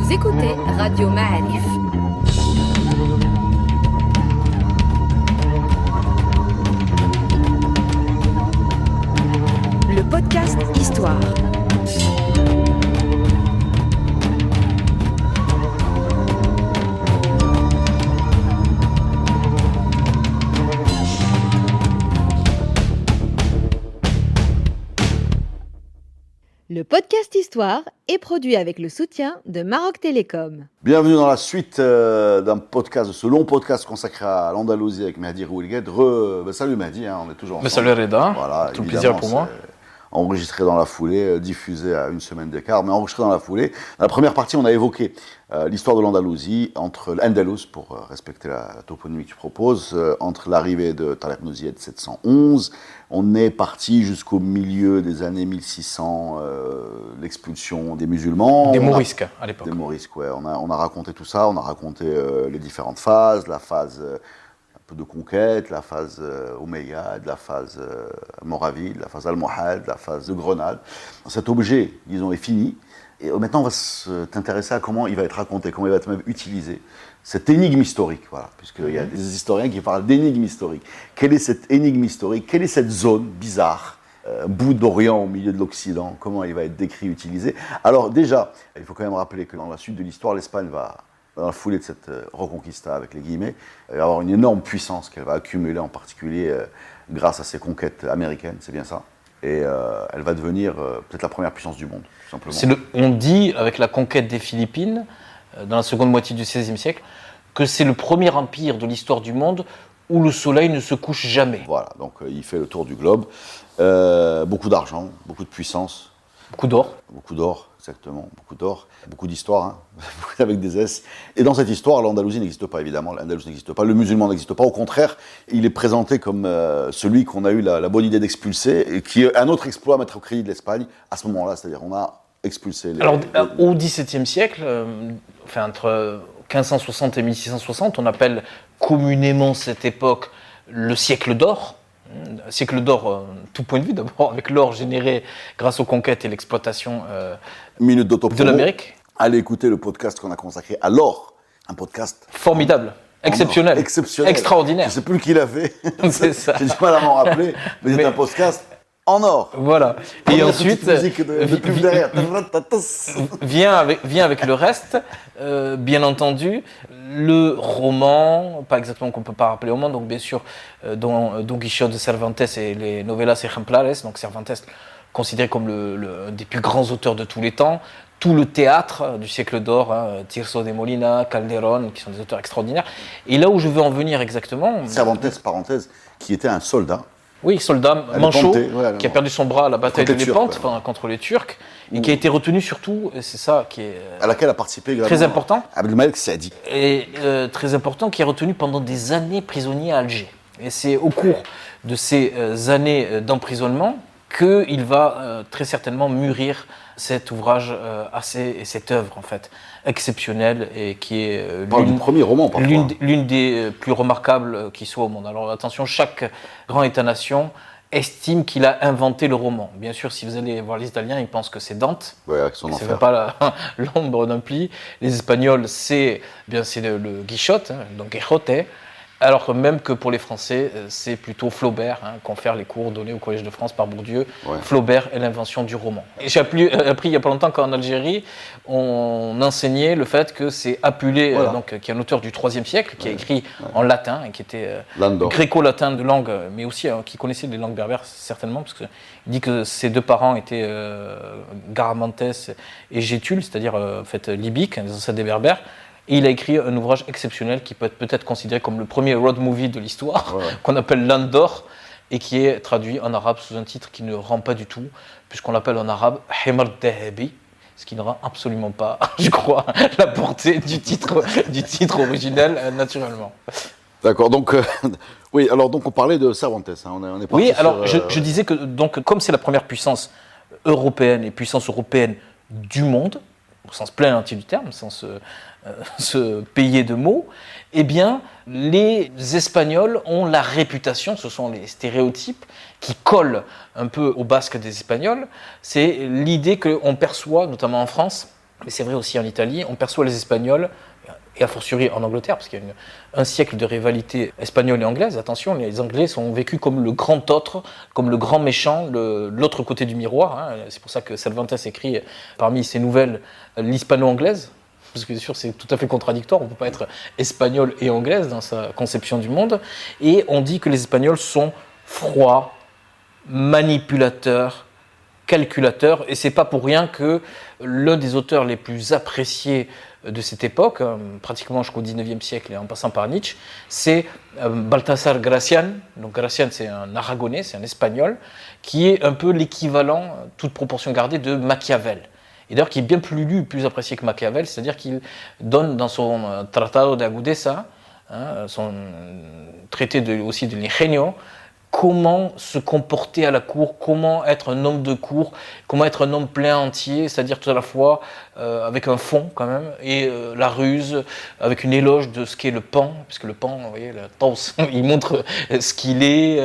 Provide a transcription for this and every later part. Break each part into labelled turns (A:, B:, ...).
A: Vous écoutez Radio Ma'arif. Le podcast Histoire. Le podcast Histoire est produit avec le soutien de Maroc Télécom.
B: Bienvenue dans la suite d'un podcast, de ce long podcast consacré à l'Andalousie avec Mehdi Rouilgued. Salut Mehdi, on est toujours ensemble.
C: Salut Reda,
B: voilà,
C: tout le plaisir pour moi.
B: Enregistré dans la foulée, diffusé à une semaine d'écart, mais enregistré dans la foulée. Dans la première partie, on a évoqué l'histoire de l'Andalousie entre l'Andalous, pour respecter la toponymie que tu proposes, entre l'arrivée de Tariq ibn Ziyad 711. On est parti jusqu'au milieu des années 1600, l'expulsion des musulmans.
C: Des Morisques à l'époque.
B: Des Morisques, ouais. On a raconté tout ça, on a raconté les différentes phases, la phase un peu de conquête, la phase omeyyade, la phase moravide, la phase almohade, la phase de Grenade. Cet objet, disons, est fini. Et maintenant, on va s'intéresser à comment il va être raconté, comment il va être même utilisé. Cette énigme historique, voilà, puisqu'il y a des historiens qui parlent d'énigme historique. Quelle est cette énigme historique? Quelle est cette zone bizarre, un bout d'Orient au milieu de l'Occident? Comment il va être décrit, utilisé? Alors déjà, il faut quand même rappeler que dans la suite de l'histoire, l'Espagne va, dans la foulée de cette reconquista, avec les guillemets, avoir une énorme puissance qu'elle va accumuler, en particulier grâce à ses conquêtes américaines, c'est bien ça. Et elle va devenir peut-être la première puissance du monde, tout simplement.
C: On dit, avec la conquête des Philippines, dans la seconde moitié du XVIe siècle, que c'est le premier empire de l'histoire du monde où le soleil ne se couche jamais.
B: Voilà, donc il fait le tour du globe. Beaucoup d'argent, beaucoup de puissance.
C: Beaucoup d'or.
B: Beaucoup d'or, exactement, beaucoup d'or. Beaucoup d'histoire, hein, avec des S. Et dans cette histoire, l'Andalousie n'existe pas, évidemment. L'Andalous n'existe pas, le musulman n'existe pas. Au contraire, il est présenté comme celui qu'on a eu la bonne idée d'expulser, et qui est un autre exploit à mettre au crédit de l'Espagne à ce moment-là. C'est-à-dire, on a expulsé les...
C: Alors, au XVIIe siècle, entre 1560 et 1660, on appelle communément cette époque le siècle d'or. Siècle d'or, tout point de vue d'abord, avec l'or généré grâce aux conquêtes et l'exploitation
B: Minute
C: de l'Amérique.
B: Allez écouter le podcast qu'on a consacré à l'or, un podcast
C: formidable, exceptionnel, extraordinaire.
B: Je ne sais plus qui l'a fait,
C: c'est ça.
B: J'ai du mal à m'en rappeler, mais c'est un podcast en or.
C: Voilà. Et ensuite, vient avec le reste, bien entendu, le roman, pas exactement qu'on peut pas rappeler au monde, donc bien sûr, Don Quichotte de Cervantes et les novelas ejemplares, donc Cervantes considéré comme un des plus grands auteurs de tous les temps, tout le théâtre du siècle d'or, Tirso de Molina, Calderón, qui sont des auteurs extraordinaires. Et là où je veux en venir exactement...
B: Cervantes, parenthèse, qui était un soldat.
C: Oui, soldat manchot, qui a perdu son bras à la bataille de Lépante, contre les Turcs, et qui a été retenu surtout, et c'est ça qui est
B: à laquelle a participé
C: très important,
B: Abdelmalek Saadi.
C: Et très important, qui est retenu pendant des années prisonnier à Alger. Et c'est au cours de ces années d'emprisonnement qu'il va très certainement mûrir cet ouvrage et cette œuvre en fait exceptionnelle et qui est l'une des plus remarquables qui soit au monde. Alors attention, chaque grand État-nation estime qu'il a inventé le roman. Bien sûr, si vous allez voir les Italiens, ils pensent que c'est Dante.
B: Ouais, avec son enfer.
C: C'est pas l'ombre d'un pli. Les Espagnols, c'est le Quichotte, donc Quijote. Alors même que pour les Français, c'est plutôt Flaubert, confère les cours donnés au Collège de France par Bourdieu. Ouais. Flaubert est l'invention du roman. Et j'ai appris il n'y a pas longtemps qu'en Algérie, on enseignait le fait que c'est Apulé, qui est un auteur du IIIe siècle, qui a écrit en latin, et qui était gréco-latin de langue, mais aussi qui connaissait les langues berbères certainement, parce qu'il dit que ses deux parents étaient Garamantes et Gétules, c'est-à-dire libyques, des ancêtres des berbères. Et il a écrit un ouvrage exceptionnel qui peut être peut-être considéré comme le premier road movie de l'histoire, qu'on appelle L'Andor, et qui est traduit en arabe sous un titre qui ne rend pas du tout, puisqu'on l'appelle en arabe Himar Dahabi, ce qui ne rend absolument pas, je crois, la portée du titre originel naturellement.
B: D'accord, donc on parlait de Cervantes. On est
C: oui, alors je disais que donc, comme c'est la première puissance européenne et puissance européenne du monde, au sens plein entier du terme, sans se payer de mots, eh bien, les Espagnols ont la réputation, ce sont les stéréotypes qui collent un peu au basque des Espagnols, c'est l'idée qu'on perçoit, notamment en France, mais c'est vrai aussi en Italie, on perçoit les Espagnols, et a fortiori en Angleterre, parce qu'il y a un siècle de rivalité espagnole et anglaise. Attention, les Anglais sont vécus comme le grand autre, comme le grand méchant, l'autre côté du miroir. Hein. C'est pour ça que Cervantes écrit parmi ses nouvelles l'hispano-anglaise, parce que bien sûr c'est tout à fait contradictoire, on ne peut pas être espagnol et anglaise dans sa conception du monde. Et on dit que les Espagnols sont froids, manipulateurs, calculateur, et c'est pas pour rien que l'un des auteurs les plus appréciés de cette époque, pratiquement jusqu'au XIXe siècle et en passant par Nietzsche, c'est Baltasar Gracián. Donc Gracián, c'est un Aragonais, c'est un Espagnol, qui est un peu l'équivalent, toute proportion gardée, de Machiavel. Et d'ailleurs qui est bien plus lu, plus apprécié que Machiavel, c'est-à-dire qu'il donne dans son Tratado de Agudeza, son traité aussi de l'Ingenio, comment se comporter à la cour, comment être un homme de cour, comment être un homme plein entier, c'est-à-dire tout à la fois avec un fond quand même, et la ruse, avec une éloge de ce qu'est le pan, puisque le pan, vous voyez, la tasse, il montre ce qu'il est,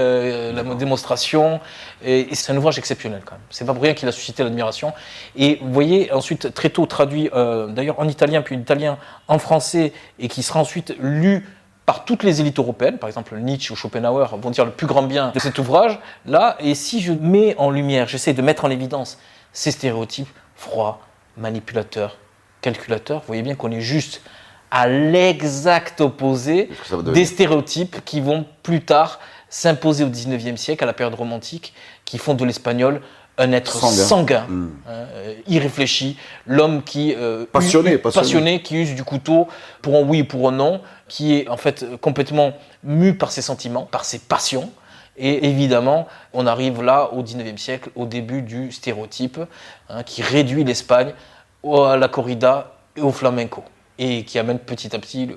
C: la démonstration, et c'est un ouvrage exceptionnel quand même. C'est pas pour rien qu'il a suscité l'admiration. Et vous voyez, ensuite, très tôt traduit, d'ailleurs en italien, puis en italien, en français, et qui sera ensuite lu par toutes les élites européennes, par exemple Nietzsche ou Schopenhauer vont dire le plus grand bien de cet ouvrage-là, et si je mets en lumière, j'essaie de mettre en évidence ces stéréotypes froids, manipulateurs, calculateurs, vous voyez bien qu'on est juste à l'exact opposé des stéréotypes qui vont plus tard s'imposer au XIXe siècle, à la période romantique, qui font de l'espagnol un être sanguin, irréfléchi, l'homme qui passionné, qui use du couteau pour un oui ou pour un non, qui est en fait complètement mu par ses sentiments, par ses passions. Et évidemment, on arrive là au XIXe siècle, au début du stéréotype, qui réduit l'Espagne à la corrida et au flamenco, et qui amène petit à petit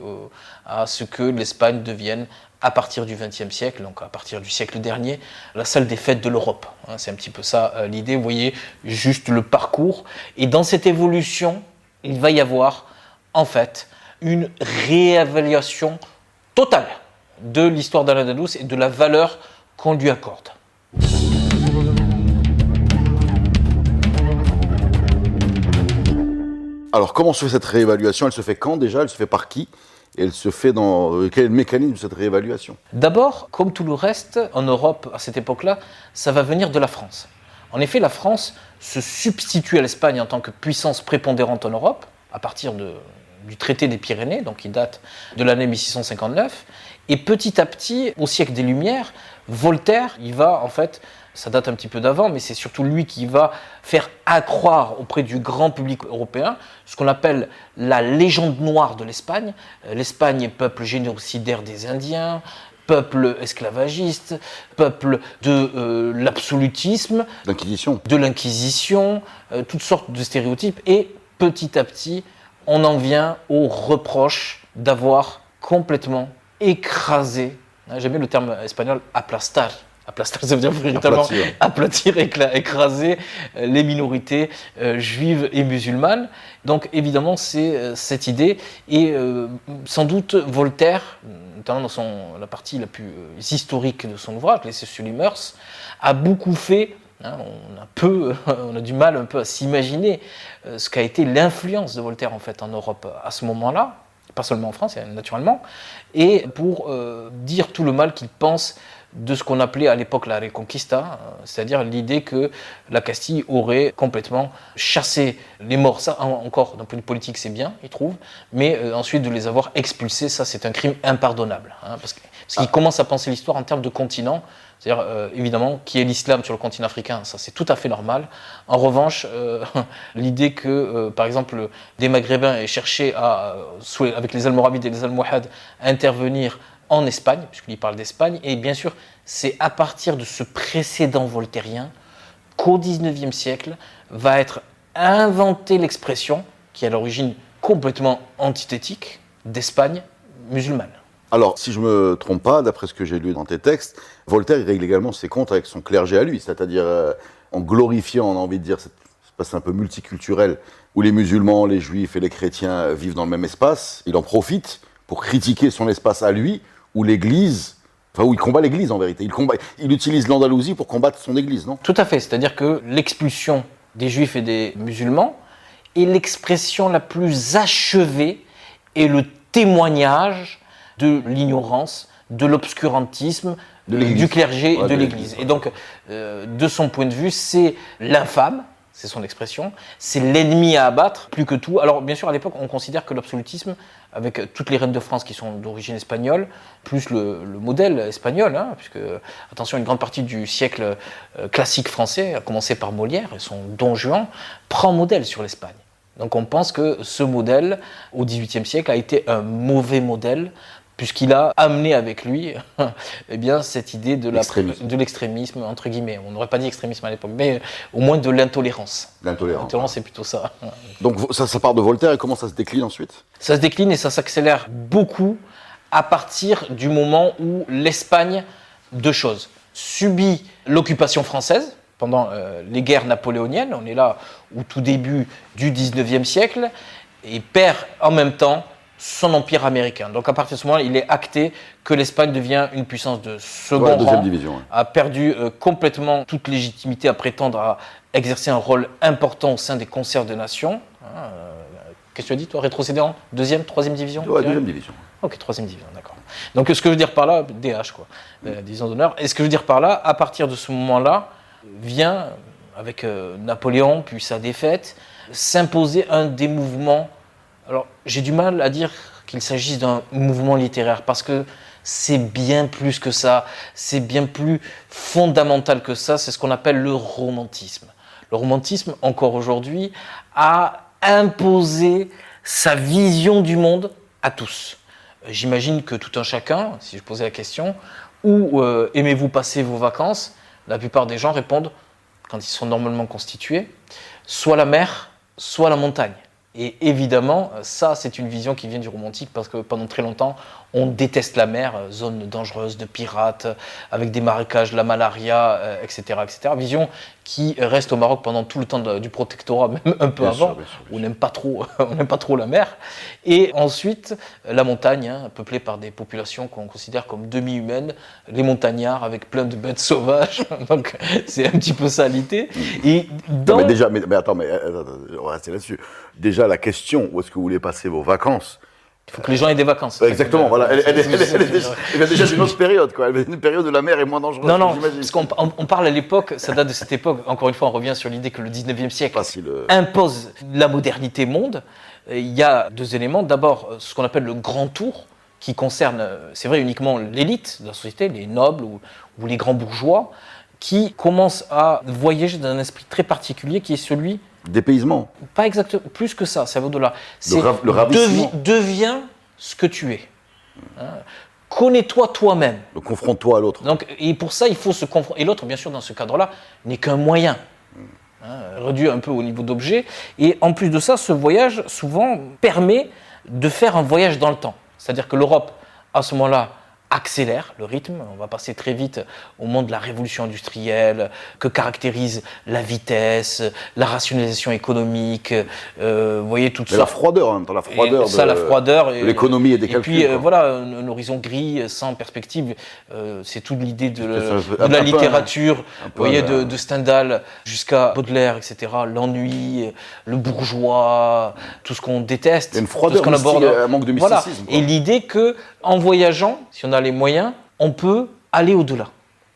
C: à ce que l'Espagne devienne, à partir du XXe siècle, donc à partir du siècle dernier, la salle des fêtes de l'Europe. C'est un petit peu ça l'idée, vous voyez juste le parcours. Et dans cette évolution, il va y avoir en fait une réévaluation totale de l'histoire d'Al-Andalus et de la valeur qu'on lui accorde.
B: Alors comment se fait cette réévaluation? Elle se fait quand déjà? Elle se fait par qui? Et elle se fait dans quel est le mécanisme de cette réévaluation?
C: D'abord, comme tout le reste, en Europe, à cette époque-là, ça va venir de la France. En effet, la France se substitue à l'Espagne en tant que puissance prépondérante en Europe, à partir du traité des Pyrénées, donc qui date de l'année 1659. Et petit à petit, au siècle des Lumières, Voltaire, il va en fait, ça date un petit peu d'avant, mais c'est surtout lui qui va faire accroire auprès du grand public européen ce qu'on appelle la légende noire de l'Espagne. L'Espagne est peuple génocidaire des Indiens, peuple esclavagiste, peuple de l'absolutisme, de l'Inquisition, toutes sortes de stéréotypes. Et petit à petit, on en vient au reproche d'avoir complètement écrasé, j'aime bien le terme espagnol, aplastar. Aplastar, ça veut dire véritablement aplatir, écraser les minorités juives et musulmanes. Donc évidemment, c'est cette idée. Et sans doute, Voltaire, notamment dans la partie la plus historique de son ouvrage, l'Essai sur les mœurs, a beaucoup fait. On a du mal un peu à s'imaginer ce qu'a été l'influence de Voltaire en fait en Europe à ce moment-là, pas seulement en France, naturellement, et pour dire tout le mal qu'il pense de ce qu'on appelait à l'époque la Reconquista, c'est-à-dire l'idée que la Castille aurait complètement chassé les morts. Ça, encore, d'un point de vue politique, c'est bien, il trouve, mais ensuite de les avoir expulsés, ça, c'est un crime impardonnable, parce qu'il commence à penser l'histoire en termes de continent, c'est-à-dire, évidemment, qui est l'islam sur le continent africain, ça, c'est tout à fait normal. En revanche, l'idée que, par exemple, des Maghrébins aient cherché avec les Almoravides et les Almohades, à intervenir en Espagne, puisqu'il parle d'Espagne, et bien sûr, c'est à partir de ce précédent voltairien qu'au XIXe siècle va être inventée l'expression, qui est à l'origine complètement antithétique, d'Espagne musulmane.
B: Alors, si je ne me trompe pas, d'après ce que j'ai lu dans tes textes, Voltaire il règle également ses comptes avec son clergé à lui, c'est-à-dire en glorifiant, on a envie de dire, cet espace un peu multiculturel, où les musulmans, les juifs et les chrétiens vivent dans le même espace, il en profite pour critiquer son espace à lui, où l'Église, où il combat l'Église en vérité. Il utilise l'Andalousie pour combattre son Église, non?
C: Tout à fait, c'est-à-dire que l'expulsion des Juifs et des musulmans est l'expression la plus achevée et le témoignage de l'ignorance, de l'obscurantisme, du clergé et de l'Église. Et donc, de son point de vue, c'est l'infâme, c'est son expression, c'est l'ennemi à abattre plus que tout. Alors, bien sûr, à l'époque, on considère que l'absolutisme, avec toutes les reines de France qui sont d'origine espagnole, plus le modèle espagnol, puisque, attention, une grande partie du siècle classique français, à commencer par Molière et son Don Juan, prend modèle sur l'Espagne. Donc on pense que ce modèle, au XVIIIe siècle, a été un mauvais modèle, puisqu'il a amené avec lui eh bien, cette idée de l'extrémisme, entre guillemets. On n'aurait pas dit extrémisme à l'époque, mais au moins de l'intolérance. L'intolérance, c'est plutôt ça.
B: Donc ça part de Voltaire, et comment ça se décline ensuite ?
C: Ça se décline et ça s'accélère beaucoup à partir du moment où l'Espagne, deux choses, subit l'occupation française, pendant les guerres napoléoniennes, on est là au tout début du 19e siècle, et perd en même temps son empire américain. Donc à partir de ce moment-là, il est acté que l'Espagne devient une puissance de second rang,
B: division,
C: a perdu complètement toute légitimité à prétendre à exercer un rôle important au sein des concerts de nations. Qu'est-ce que tu as dit, toi, rétrocéder en deuxième, troisième division ?
B: Ouais, deuxième division.
C: Ok, troisième division, d'accord. Donc ce que je veux dire par là, DH, quoi, division d'honneur, et ce que je veux dire par là, à partir de ce moment-là, vient, avec Napoléon, puis sa défaite, s'imposer un des mouvements. Alors, j'ai du mal à dire qu'il s'agisse d'un mouvement littéraire, parce que c'est bien plus que ça, c'est bien plus fondamental que ça, c'est ce qu'on appelle le romantisme. Le romantisme, encore aujourd'hui, a imposé sa vision du monde à tous. J'imagine que tout un chacun, si je posais la question, où aimez-vous passer vos vacances ? La plupart des gens répondent, quand ils sont normalement constitués, soit la mer, soit la montagne. Et évidemment, ça, c'est une vision qui vient du romantique, parce que pendant très longtemps, on déteste la mer, zone dangereuse de pirates, avec des marécages, la malaria, etc., etc. Vision qui reste au Maroc pendant tout le temps du protectorat, même un peu avant, où on n'aime pas trop la mer. Et ensuite, la montagne, peuplée par des populations qu'on considère comme demi-humaines, les montagnards avec plein de bêtes sauvages. Donc, c'est un petit peu ça l'idée. Et
B: non, mais attends, on va rester là-dessus. Déjà, la question, où est-ce que vous voulez passer vos vacances ?
C: Il faut que les gens aient des vacances.
B: Exactement, voilà. Elle vient déjà d'une autre période, quoi. Elle vient d'une période où la mer est moins dangereuse.
C: Non, parce qu'on parle à l'époque, ça date de cette époque. Encore une fois, on revient sur l'idée que le 19e siècle impose la modernité monde. Il y a deux éléments. D'abord, ce qu'on appelle le grand tour, qui concerne, c'est vrai, uniquement l'élite de la société, les nobles ou les grands bourgeois, qui commencent à voyager d'un esprit très particulier, qui est celui...
B: Dépaysement.
C: Pas exactement, plus que ça, ça va au-delà. C'est
B: le ravissement.
C: Deviens ce que tu es. Connais-toi toi-même.
B: Confronte-toi à l'autre.
C: Donc, et pour ça, il faut se confronter. Et l'autre, bien sûr, dans ce cadre-là, n'est qu'un moyen. Réduit un peu au niveau d'objet. Et en plus de ça, ce voyage, souvent, permet de faire un voyage dans le temps. C'est-à-dire que l'Europe, à ce moment-là, accélère le rythme. On va passer très vite au monde de la révolution industrielle que caractérise la vitesse, la rationalisation économique, vous voyez tout ça.
B: La froideur, en même temps, la froideur de l'économie et des calculs.
C: Et puis voilà, un horizon gris, sans perspective. C'est toute l'idée de la littérature, vous voyez, de Stendhal jusqu'à Baudelaire, etc. L'ennui, le bourgeois, tout ce qu'on déteste.
B: Il y a une froideur,
C: tout ce qu'on aborde.
B: Un manque de mysticisme.
C: Voilà. Et l'idée que, en voyageant, si on a les moyens, on peut aller au-delà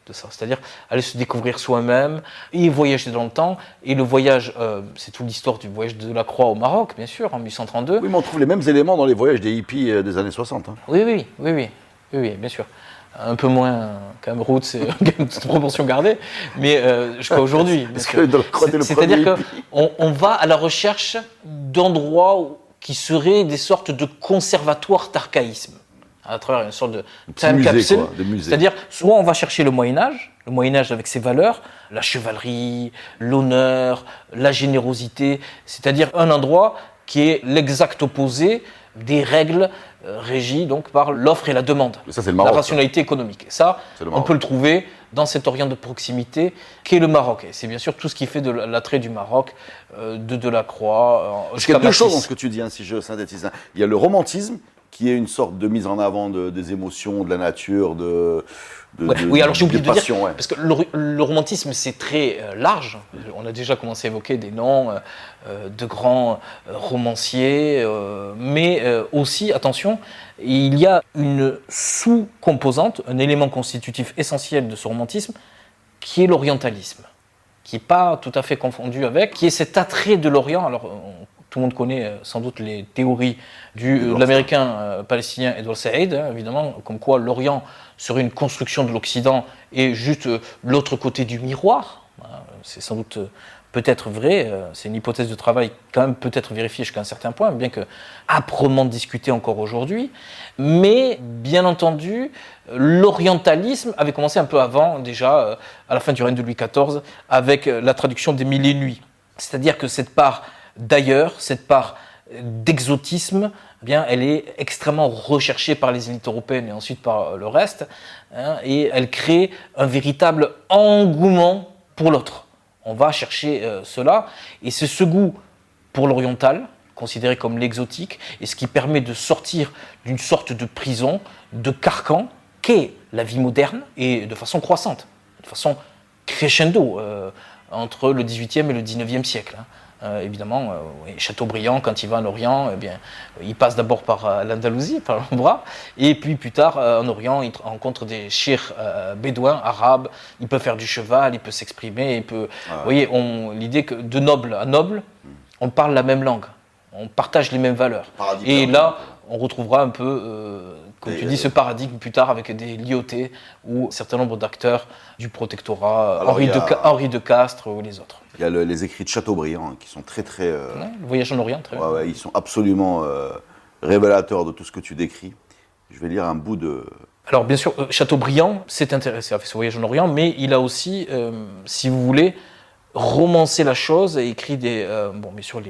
C: de ça, c'est-à-dire aller se découvrir soi-même et voyager dans le temps. Et le voyage, c'est toute l'histoire du voyage de Delacroix au Maroc, bien sûr, en 1832.
B: Oui, mais on trouve les mêmes éléments dans les voyages des hippies des années 60.
C: Oui, bien sûr. Un peu moins, quand même, roots, c'est toute proportion gardée, mais jusqu'à aujourd'hui. C'est-à-dire qu'on va à la recherche d'endroits qui seraient des sortes de conservatoires d'archaïsme, à travers une sorte de time capsule. C'est-à-dire, soit on va chercher le Moyen-Âge avec ses valeurs, la chevalerie, l'honneur, la générosité, c'est-à-dire un endroit qui est l'exact opposé des règles régies donc par l'offre et la demande,
B: ça, c'est le Maroc,
C: la rationalité économique. Et ça, on peut le trouver dans cet Orient de proximité qu'est le Maroc. Et c'est bien sûr tout ce qui fait de l'attrait du Maroc, de Delacroix.
B: Il y a deux choses dans ce que tu dis, si je synthétise. Il y a le romantisme qui est une sorte de mise en avant des émotions, de la nature,
C: Oui, alors j'ai oublié de dire,
B: passion,
C: parce que le romantisme c'est très large. On a déjà commencé à évoquer des noms de grands romanciers, mais aussi, attention, il y a une sous-composante, un élément constitutif essentiel de ce romantisme, qui est l'orientalisme, qui n'est pas tout à fait confondu avec, qui est cet attrait de l'Orient. Alors, tout le monde connaît sans doute les théories de l'américain palestinien Edward Said, évidemment, comme quoi l'Orient serait une construction de l'Occident et juste l'autre côté du miroir. C'est sans doute peut-être vrai, c'est une hypothèse de travail quand même peut-être vérifiée jusqu'à un certain point, bien que âprement discutée encore aujourd'hui. Mais bien entendu, l'orientalisme avait commencé un peu avant, déjà à la fin du règne de Louis XIV, avec la traduction des Mille et une Nuits. C'est-à-dire que cette part d'ailleurs, cette part d'exotisme, eh bien, elle est extrêmement recherchée par les élites européennes et ensuite par le reste, et elle crée un véritable engouement pour l'autre. On va chercher cela, et c'est ce goût pour l'oriental, considéré comme l'exotique, et ce qui permet de sortir d'une sorte de prison, de carcan, qu'est la vie moderne, et de façon croissante, de façon crescendo, entre le XVIIIe et le XIXe siècle. Évidemment, Chateaubriand, quand il va en Orient, eh bien, il passe d'abord par l'Andalousie, par l'Alhambra, et puis plus tard, en Orient, il rencontre des chirs bédouins, arabes, il peut faire du cheval, il peut s'exprimer, il peut... Vous voyez, l'idée que de noble à noble, on parle la même langue, on partage les mêmes valeurs. Et là, on retrouvera un peu, comme tu dis, ce paradigme plus tard avec des liautés ou un certain nombre d'acteurs du protectorat, Henri de Castres ou les autres.
B: Il y a les écrits de Chateaubriand qui sont très très...
C: Le voyage en Orient, très bien.
B: Ils sont absolument révélateurs de tout ce que tu décris. Je vais lire un bout de...
C: Alors bien sûr, Chateaubriand s'est intéressé à ce voyage en Orient, mais il a aussi, si vous voulez, romancé la chose et écrit des... bien sûr,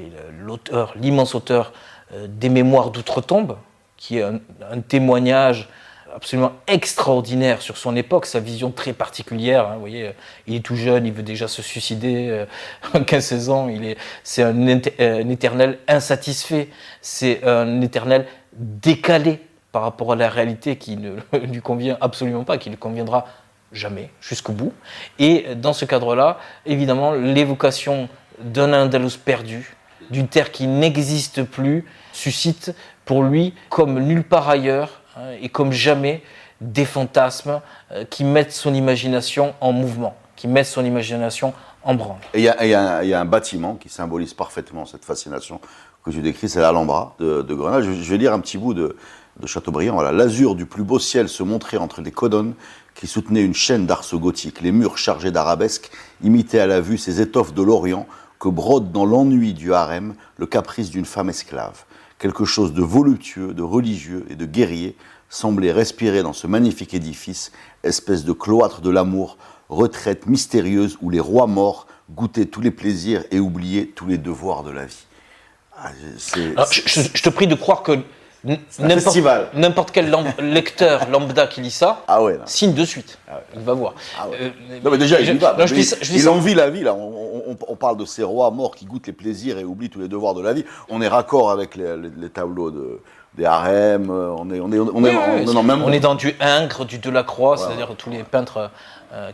C: l'immense auteur des Mémoires d'Outre-Tombe, qui est un témoignage absolument extraordinaire sur son époque, sa vision très particulière. Vous voyez, il est tout jeune, il veut déjà se suicider, 15-16 ans, c'est un éternel insatisfait, c'est un éternel décalé par rapport à la réalité qui ne lui convient absolument pas, qui ne lui conviendra jamais, jusqu'au bout. Et dans ce cadre-là, évidemment, l'évocation d'un Andalous perdu, d'une terre qui n'existe plus, suscite pour lui, comme nulle part ailleurs, et comme jamais, des fantasmes qui mettent son imagination en mouvement, qui mettent son imagination en branle.
B: Et il y a un bâtiment qui symbolise parfaitement cette fascination que tu décris, c'est l'Alhambra de Grenade. Je vais lire un petit bout de Chateaubriand. Voilà. L'azur du plus beau ciel se montrait entre des colonnes qui soutenaient une chaîne d'arceaux gothiques. Les murs chargés d'arabesques imitaient à la vue ces étoffes de l'Orient que brode dans l'ennui du harem le caprice d'une femme esclave. Quelque chose de voluptueux, de religieux et de guerrier semblait respirer dans ce magnifique édifice, espèce de cloître de l'amour, retraite mystérieuse où les rois morts goûtaient tous les plaisirs et oubliaient tous les devoirs de la vie.
C: Je te prie de croire que n'importe quel lecteur lambda qui lit ça signe de suite. Il va voir.
B: Non mais déjà, il y va. Il
C: en
B: envie la vie. Là. On parle de ces rois morts qui goûtent les plaisirs et oublient tous les devoirs de la vie. On est raccord avec les tableaux des harems. On
C: est dans du Ingres, du Delacroix, c'est-à-dire tous les peintres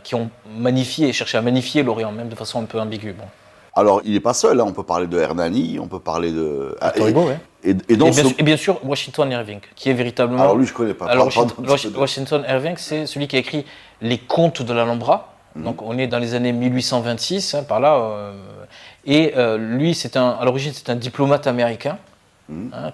C: qui ont magnifié, cherché à magnifier l'Orient, même de façon un peu ambiguë. Bon.
B: Alors, il n'est pas seul, hein. On peut parler de Hernani, on peut parler de...
C: Victor Hugo, oui. Et bien sûr, Washington Irving, qui est véritablement...
B: Alors lui, je ne connais pas.
C: Alors, Washington Irving, c'est celui qui a écrit Les Contes de l'Alhambra. Donc, on est dans les années 1826, par là. Et lui, à l'origine, c'est un diplomate américain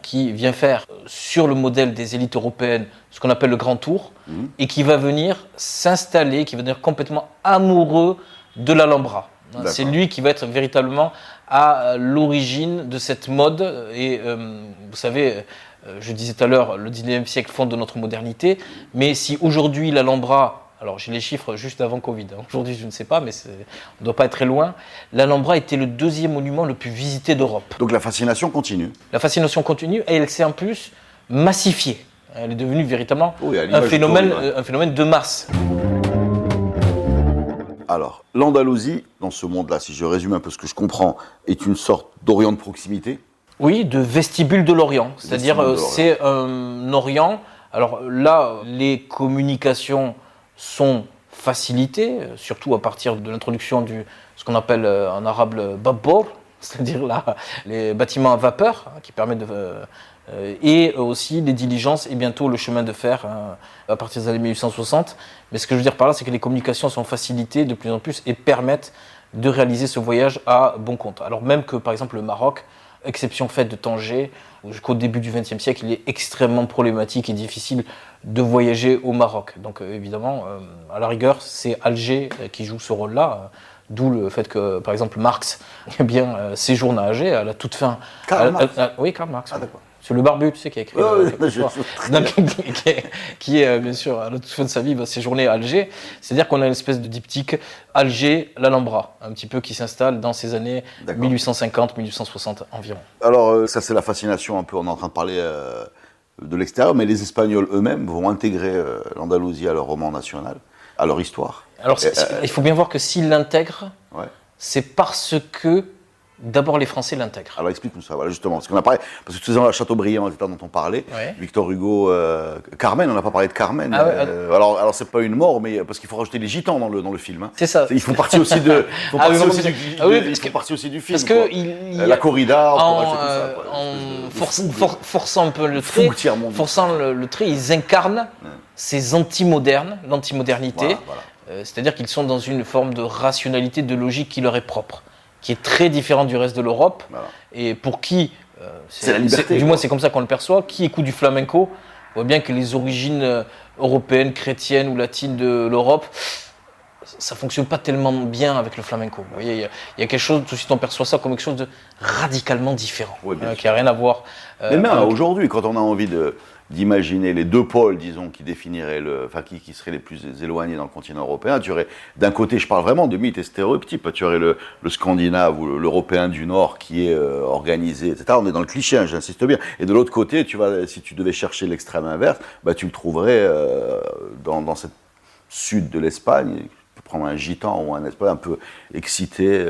C: qui vient faire, sur le modèle des élites européennes, ce qu'on appelle le Grand Tour, et qui va venir s'installer, qui va devenir complètement amoureux de l'Alhambra. D'accord. C'est lui qui va être véritablement à l'origine de cette mode. Et vous savez, je disais tout à l'heure, le 19e siècle fonde notre modernité. Mais si aujourd'hui l'Alhambra, alors j'ai les chiffres juste avant Covid, aujourd'hui je ne sais pas, mais on ne doit pas être très loin, l'Alhambra était le 2e monument le plus visité d'Europe.
B: Donc la fascination continue.
C: La fascination continue et elle s'est en plus massifiée. Elle est devenue véritablement un phénomène de masse.
B: Alors, l'Andalousie, dans ce monde-là, si je résume un peu ce que je comprends, est une sorte d'Orient de proximité.
C: Oui, de vestibule de l'Orient. C'est-à-dire,
B: Vestibule de l'Orient.
C: c'est un Orient. Alors là, les communications sont facilitées, surtout à partir de l'introduction de ce qu'on appelle en arabe le babbor, c'est-à-dire là, les bâtiments à vapeur, qui permettent de. Et aussi les diligences et bientôt le chemin de fer à partir des années 1860. Mais ce que je veux dire par là, c'est que les communications sont facilitées de plus en plus et permettent de réaliser ce voyage à bon compte. Alors même que par exemple le Maroc, exception faite de Tanger, jusqu'au début du XXe siècle, il est extrêmement problématique et difficile de voyager au Maroc. Donc évidemment, à la rigueur, c'est Alger qui joue ce rôle-là. D'où le fait que, par exemple, Marx séjourne à Alger à la toute fin.
B: Karl Marx.
C: Oui, Karl Marx.
B: Ah, d'accord.
C: C'est le barbu, tu sais, qui a écrit.
B: Donc,
C: qui est, bien sûr, à la toute fin de sa vie, va séjourner à Alger. C'est-à-dire qu'on a une espèce de diptyque Alger-l'Alhambra, un petit peu qui s'installe dans ces années 1850-1860 environ.
B: Alors, ça, c'est la fascination un peu, on est en train de parler de l'extérieur, mais les Espagnols eux-mêmes vont intégrer l'Andalousie à leur roman national, à leur histoire.
C: Alors, il faut bien voir que s'ils l'intègrent, c'est parce que d'abord les Français l'intègrent.
B: Alors explique-nous ça, voilà, justement, parce qu'on a parlé, parce que tout à l'heure, Chateaubriand, l'état dont on parlait, Victor Hugo, Carmen, on n'a pas parlé de Carmen. Alors c'est pas une mort, mais parce qu'il faut rajouter les gitans dans le film. Hein.
C: C'est ça.
B: Ils font partie aussi de, font partie aussi du film.
C: Parce que
B: la corrida,
C: forçant un peu le trait, ils incarnent ces anti-modernes, l'antimodernité. Voilà. C'est-à-dire qu'ils sont dans une forme de rationalité, de logique qui leur est propre, qui est très différente du reste de l'Europe, et pour qui,
B: c'est la liberté,
C: du moins c'est comme ça qu'on le perçoit, qui écoute du flamenco, on voit bien que les origines européennes, chrétiennes ou latines de l'Europe, ça ne fonctionne pas tellement bien avec le flamenco. Vous voyez, il y a quelque chose, tout de suite on perçoit ça comme quelque chose de radicalement différent, qui n'a rien à voir.
B: Mais même aujourd'hui, quand on a envie d'imaginer les deux pôles, disons, qui définiraient qui seraient les plus éloignés dans le continent européen. Tu aurais, d'un côté, je parle vraiment de mythes et stéréotypes, tu aurais le Scandinave ou l'Européen du Nord qui est organisé, etc. On est dans le cliché, hein, j'insiste bien. Et de l'autre côté, si tu devais chercher l'extrême inverse, tu le trouverais dans cette sud de l'Espagne. Tu peux prendre un gitan ou un Espagnol un peu excité,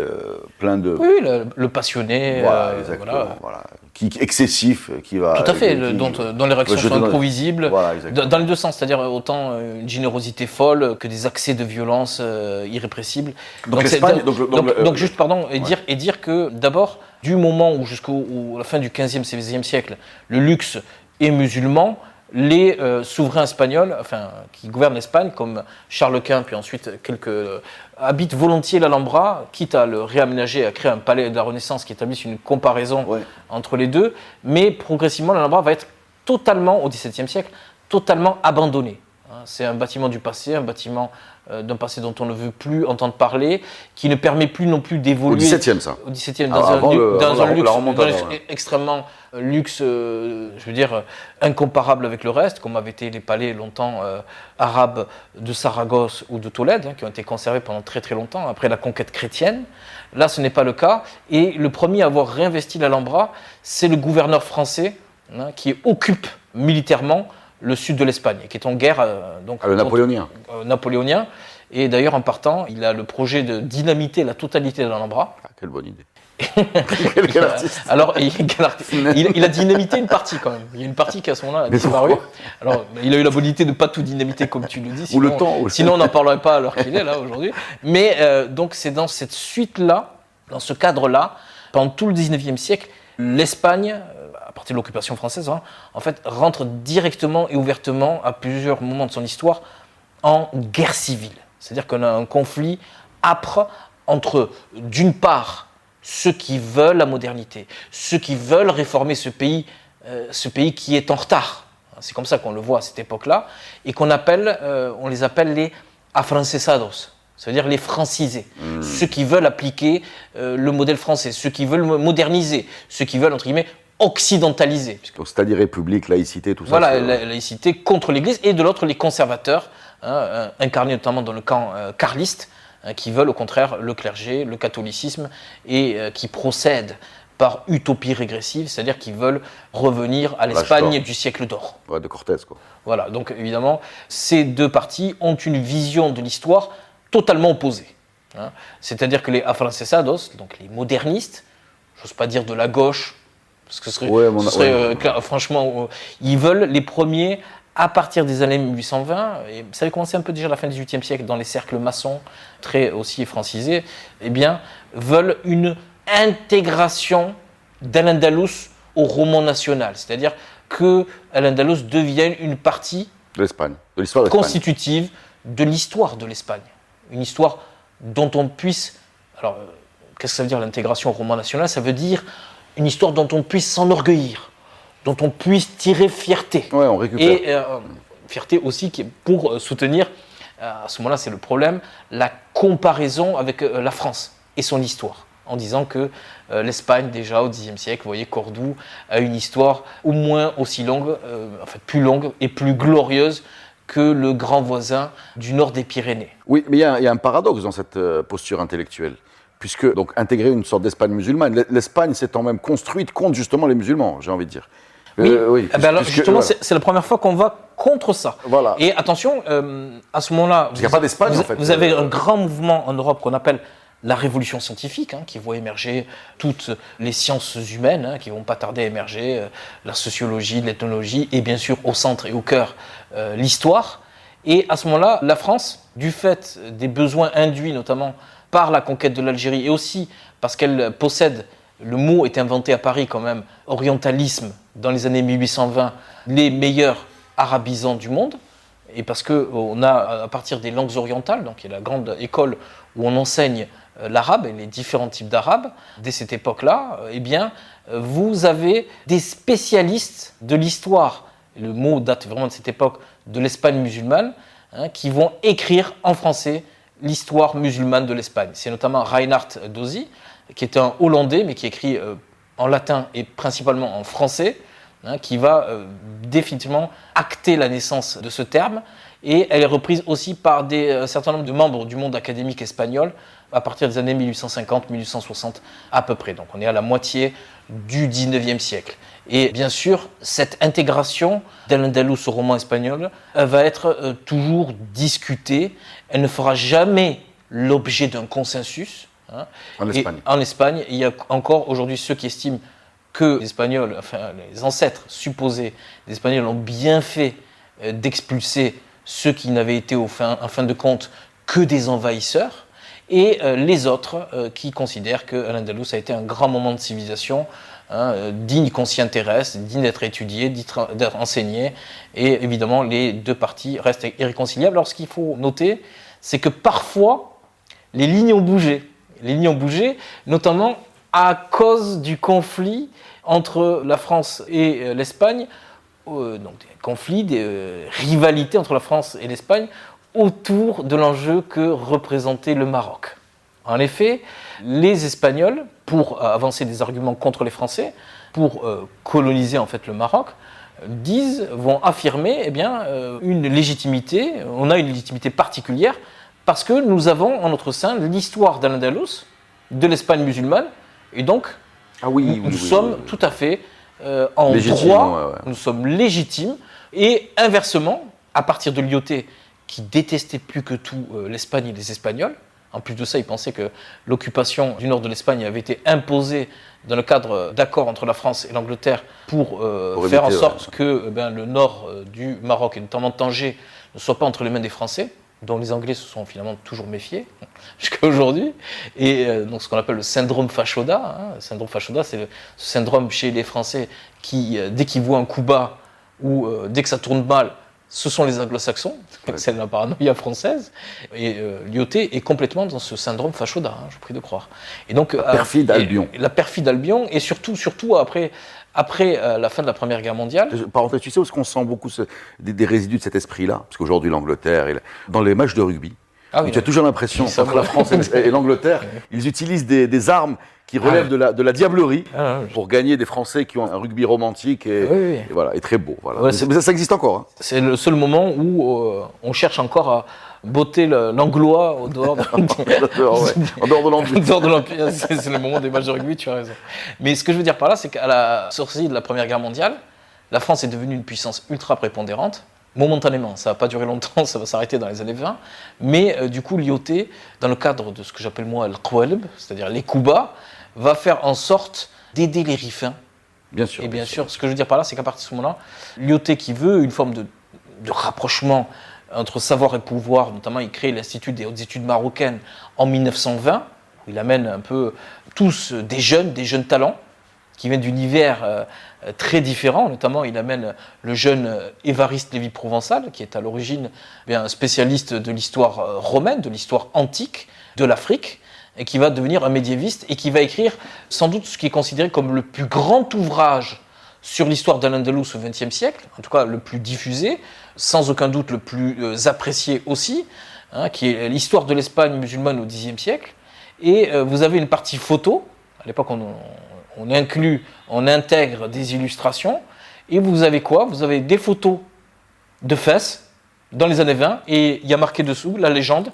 B: plein de...
C: Oui, le passionné.
B: Voilà, exactement. Voilà. Excessif, qui va...
C: Tout à fait, dont les réactions sont imprévisibles, dans les deux sens, c'est-à-dire autant une générosité folle que des accès de violence irrépressibles. Donc dire que d'abord, du moment où jusqu'à la fin du 15e, 16e siècle, le luxe est musulman, les souverains espagnols, qui gouvernent l'Espagne, comme Charles Quint, puis ensuite habitent volontiers l'Alhambra, quitte à le réaménager, à créer un palais de la Renaissance qui établisse une comparaison entre les deux. Mais progressivement, l'Alhambra va être totalement, au XVIIe siècle, totalement abandonné. C'est un bâtiment du passé, un bâtiment d'un passé dont on ne veut plus entendre parler, qui ne permet plus non plus d'évoluer.
B: Au XVIIe, ça.
C: Au XVIIe, dans un luxe extrêmement luxe, je veux dire, incomparable avec le reste, comme avaient été les palais longtemps arabes de Saragosse ou de Tolède, qui ont été conservés pendant très très longtemps, après la conquête chrétienne. Là, ce n'est pas le cas. Et le premier à avoir réinvesti l'Alhambra, c'est le gouverneur français, qui occupe militairement le sud de l'Espagne, qui est en guerre
B: le napoléonien.
C: Napoléonien. Et d'ailleurs, en partant, il a le projet de dynamiter la totalité de l'Alhambra.
B: Ah, quelle bonne idée.
C: Quel artiste. Alors, il a dynamité une partie quand même. Il y a une partie qui à ce moment-là a disparu. Alors, il a eu la bonne idée de ne pas tout dynamiter comme tu le dis. Sinon, sinon on n'en parlerait pas à l'heure qu'il est là aujourd'hui. Mais donc, c'est dans cette suite-là, dans ce cadre-là, pendant tout le 19e siècle, l'Espagne, à partir de l'occupation française, en fait, rentre directement et ouvertement à plusieurs moments de son histoire en guerre civile. C'est-à-dire qu'on a un conflit âpre entre, d'une part, ceux qui veulent la modernité, ceux qui veulent réformer ce pays qui est en retard. C'est comme ça qu'on le voit à cette époque-là, et on les appelle les afrancesados. C'est-à-dire les francisés, ceux qui veulent appliquer le modèle français, ceux qui veulent moderniser, ceux qui veulent, entre guillemets, occidentaliser.
B: C'est-à-dire république, laïcité, tout ça.
C: Voilà, la laïcité contre l'Église, et de l'autre, les conservateurs, incarnés notamment dans le camp carliste, qui veulent au contraire le clergé, le catholicisme, et qui procèdent par utopie régressive, c'est-à-dire qu'ils veulent revenir à l'Espagne du siècle d'or.
B: Ouais, de Cortés, quoi. Voilà,
C: donc évidemment, ces deux partis ont une vision de l'histoire totalement opposée. C'est-à-dire que les afrancesados, donc les modernistes, j'ose pas dire de la gauche, Parce que
B: Ouais,
C: franchement, ils veulent les premiers à partir des années 1820, et ça avait commencé un peu déjà à la fin du XVIIIe siècle dans les cercles maçons, très aussi francisés, eh bien, veulent une intégration d'Al-Andalus au roman national. C'est-à-dire que Al-Andalus devienne une partie
B: de l'Espagne, de l'histoire de l'Espagne.
C: Constitutive de l'histoire de l'Espagne. Une histoire dont on puisse... Alors, qu'est-ce que ça veut dire l'intégration au roman national? Ça veut dire une histoire dont on puisse s'enorgueillir, dont on puisse tirer fierté.
B: Ouais, on récupère.
C: Et fierté aussi pour soutenir, à ce moment-là c'est le problème, la comparaison avec la France et son histoire. En disant que l'Espagne, déjà au Xe siècle, vous voyez, Cordoue a une histoire au moins aussi longue, plus longue et plus glorieuse que le grand voisin du nord des Pyrénées.
B: Oui, mais il y a un paradoxe dans cette posture intellectuelle, puisque donc intégrer une sorte d'Espagne musulmane, l'Espagne s'étant même construite contre justement les musulmans, j'ai envie de dire.
C: Oui, alors, justement, voilà. C'est la première fois qu'on va contre ça.
B: Voilà.
C: Et attention, à ce moment-là,
B: parce qu'il n'y a pas d'Espagne en fait.
C: Vous avez un grand mouvement en Europe qu'on appelle la révolution scientifique, qui voit émerger toutes les sciences humaines, qui vont pas tarder à émerger, la sociologie, l'ethnologie, et bien sûr au centre et au cœur, l'histoire. Et à ce moment-là, la France, du fait des besoins induits notamment par la conquête de l'Algérie, et aussi parce qu'elle possède, le mot est inventé à Paris quand même, orientalisme, dans les années 1820, les meilleurs arabisants du monde, et parce qu'on a, à partir des langues orientales, donc il y a la grande école où on enseigne l'arabe et les différents types d'arabe, dès cette époque-là, eh bien, vous avez des spécialistes de l'histoire, le mot date vraiment de cette époque, de l'Espagne musulmane, qui vont écrire en français l'histoire musulmane de l'Espagne. C'est notamment Reinhard Dozy, qui est un Hollandais, mais qui écrit en latin et principalement en français, qui va définitivement acter la naissance de ce terme. Et elle est reprise aussi par un certain nombre de membres du monde académique espagnol à partir des années 1850-1860 à peu près. Donc on est à la moitié du 19e siècle. Et bien sûr, cette intégration d'Al-Andalus au roman espagnol va être toujours discutée. Elle ne fera jamais l'objet d'un consensus.
B: En Espagne.
C: En Espagne, il y a encore aujourd'hui ceux qui estiment que les Espagnols, les ancêtres supposés des Espagnols ont bien fait d'expulser ceux qui n'avaient été en fin de compte que des envahisseurs, et les autres qui considèrent que Al-Andalus a été un grand moment de civilisation, digne qu'on s'y intéresse, digne d'être étudié, d'être enseigné, et évidemment les deux parties restent irréconciliables. Alors ce qu'il faut noter, c'est que parfois les lignes ont bougé. Les lignes ont bougé, notamment à cause du conflit entre la France et l'Espagne, donc des conflits, des rivalités entre la France et l'Espagne autour de l'enjeu que représentait le Maroc. En effet, les Espagnols, pour avancer des arguments contre les Français, pour coloniser en fait le Maroc, vont affirmer une légitimité, on a une légitimité particulière parce que nous avons en notre sein l'histoire d'Al-Andalus, de l'Espagne musulmane, et donc nous sommes tout à fait en
B: légitime,
C: droit, nous sommes légitimes, et inversement, à partir de Lyautey, qui détestait plus que tout l'Espagne et les Espagnols, en plus de ça, il pensait que l'occupation du nord de l'Espagne avait été imposée dans le cadre d'accords entre la France et l'Angleterre pour faire en sorte que le nord du Maroc, et notamment Tanger, ne soit pas entre les mains des Français, dont les Anglais se sont finalement toujours méfiés jusqu'à aujourd'hui, et donc ce qu'on appelle le syndrome Fachoda. Le syndrome Fachoda, c'est ce syndrome chez les Français qui, dès qu'ils voient un coup bas ou dès que ça tourne mal, ce sont les anglo-saxons, c'est la paranoïa française, et Lyautey est complètement dans ce syndrome Fachoda, je vous prie de croire. Et donc,
B: la perfide Albion.
C: La perfide Albion, et surtout après la fin de la Première Guerre mondiale.
B: Parenthèse, tu sais où est-ce qu'on sent beaucoup des résidus de cet esprit-là? Parce qu'aujourd'hui, l'Angleterre, dans les matchs de rugby, tu as toujours l'impression, entre la France et l'Angleterre, ils utilisent des armes qui relèvent de la diablerie pour gagner des Français qui ont un rugby romantique et très beau. Voilà. Mais ça existe encore.
C: C'est le seul moment où on cherche encore à botter l'anglois au dehors de
B: en dehors de
C: l'Empire. C'est le moment des matchs de rugby, tu as raison. Mais ce que je veux dire par là, c'est qu'à la sortie de la Première Guerre mondiale, la France est devenue une puissance ultra prépondérante. Momentanément, ça ne va pas durer longtemps, ça va s'arrêter dans les années 20. Mais du coup, Lyautey, dans le cadre de ce que j'appelle moi le qawalb, c'est-à-dire les coups bas, va faire en sorte d'aider les Rifains
B: Bien sûr.
C: Et bien sûr, ce que je veux dire par là, c'est qu'à partir de ce moment-là, Lyautey qui veut une forme de rapprochement entre savoir et pouvoir, notamment il crée l'Institut des hautes études marocaines en 1920, où il amène un peu tous des jeunes talents, qui viennent d'univers très différents. Notamment, il amène le jeune Évariste Lévy-Provençal, qui est à l'origine un spécialiste de l'histoire romaine, de l'histoire antique de l'Afrique, et qui va devenir un médiéviste et qui va écrire sans doute ce qui est considéré comme le plus grand ouvrage sur l'histoire de l'Andalous au XXe siècle, en tout cas le plus diffusé, sans aucun doute le plus apprécié aussi, qui est l'histoire de l'Espagne musulmane au Xe siècle. Et vous avez une partie photo. À l'époque, on intègre des illustrations. Et vous avez quoi? Vous avez des photos de Fès dans les années 20. Et il y a marqué dessous la légende.